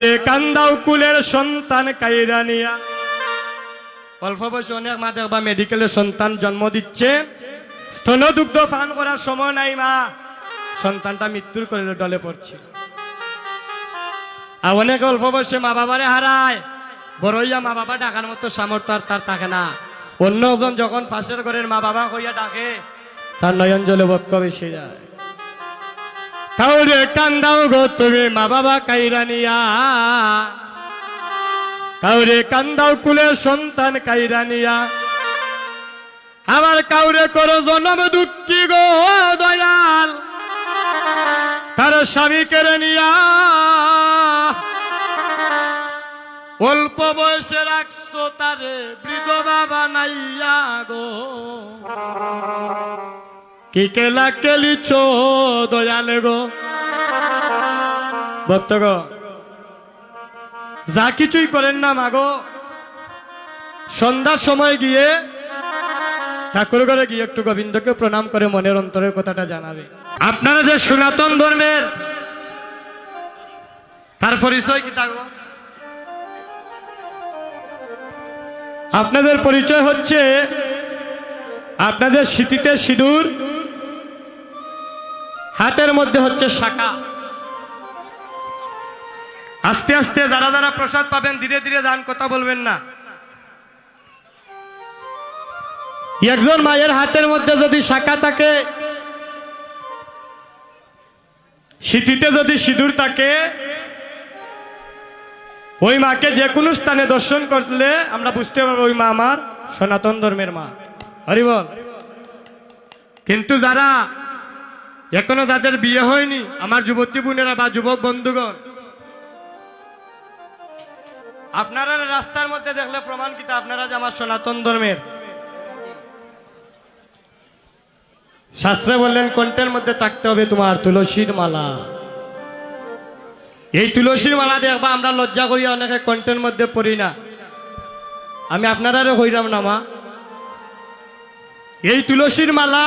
কান্দাও কুলের সন্তান কাইরা নিয়া অল্প বয়সে অনেক মা দেখবা মেডিকেলে সন্তান জন্ম দিচ্ছে, স্তনদুগ্ধ পান করার সময় নাই, মা সন্তানটা মৃত্যুর করে ডলে পড়ছে। আর অনেক অল্প বয়সে মা বাবারে হারায়, বড়ইয়া মা বাবা ডাকার মতো সামর্থ্য আর তার থাকে না। অন্যজন যখন পাশের ঘরের মা বাবা হইয়া ডাকে, তার নয়ন জলে বক্ষ বেশি যায়। তাহলে কান্দাও গো তুমি মা বাবা কাইরা নিয়া, কাউরে কান্দাও কুলের সন্তান কাইরা নিয়া, আবার কাউরে করো জনম দুঃখী গো দয়াল তার স্বামী কেড়ে নিয়া। অল্প বয়সে রাখছো তারে বিধবা বানাইয়া গো, কি কেলা কেলিছ দয়াল গো। ভক্ত গো, যা কিছুই করেন না মাগো, সন্ধ্যার সময় গিয়ে ঠাকুর ঘরে গিয়ে একটু গোবিন্দকে প্রণাম করে মনের অন্তরের কথাটা জানাবে। আপনারা যে সনাতন ধর্মের, তার পরিচয় কি থাকবো? আপনাদের পরিচয় হচ্ছে আপনাদের স্মৃতিতে সিঁদুর, হাতের মধ্যে হচ্ছে শাখা। আস্তে আস্তে যারা যারা প্রসাদ পাবেন ধীরে ধীরে যান, কথা বলবেন না। একজন মায়ের হাতের মধ্যে যদি শাখা থাকে, স্মৃতিতে যদি সিঁদুর থাকে, ওই মাকে যে কোনো স্থানে দর্শন করলে আমরা বুঝতে পারবো ওই মা আমার সনাতন ধর্মের মা। হরি বল। কিন্তু যারা এখনো যাদের বিয়ে হয়নি, আমার যুবতী বোনেরা বা যুবক বন্ধুগণ, আপনারা রাস্তার মধ্যে দেখলে প্রমাণ কিতা আপনারা যে আমার সনাতন ধর্মের। শাস্ত্রে বললেন কণ্ঠের মধ্যে থাকতে হবে তোমার তুলসীর মালা। এই তুলসীর মালা দেখবা আমরা লজ্জা করিয়া অনেকে কণ্ঠের মধ্যে পড়ি না। আমি আপনারা হইরাম না মা, এই তুলসীর মালা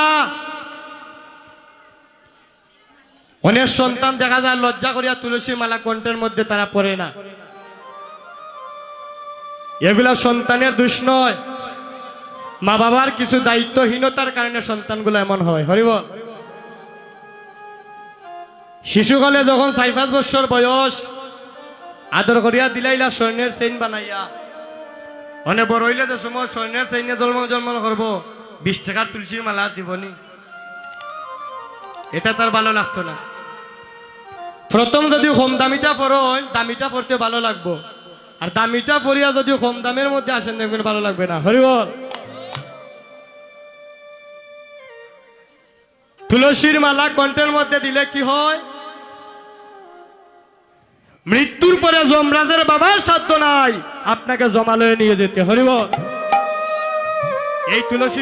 অনেক সন্তান দেখা যায় লজ্জা করিয়া তুলসীর মালা কণ্ঠের মধ্যে তারা পড়ে না। এগুলা সন্তানের দোষ নয়, মা বাবার কিছু দায়িত্বহীনতার কারণে সন্তানগুলো এমন হয়। হরিবল। শিশুকালে যখন 4-5 বছর বয়স, আদর করিয়া দিলাইলা স্বর্ণের চেইন বানাইয়া, অনেক বড় হইলে যে সময় স্বর্ণের চেইনে জন্ম করবো, 20 টাকার তুলসীর মালা দিবনি, এটা তার ভালো লাগতো না। প্রথম যদি কম দামিটা পড়ো, দামিটা পড়তে ভালো লাগবো, আর দামিটা পড়িয়া যদি কম দামের মধ্যে আসেন দেখবেন ভালো লাগবে না। হরিবল। তুলসীর মালা কণ্ঠের মধ্যে দিলে কি হয়? মৃত্যুর পরে যমরাজের বাবার সাধ্য নাই আপনাকে জমালয়ে নিয়ে যেতে। হরিবল। এই তুলসী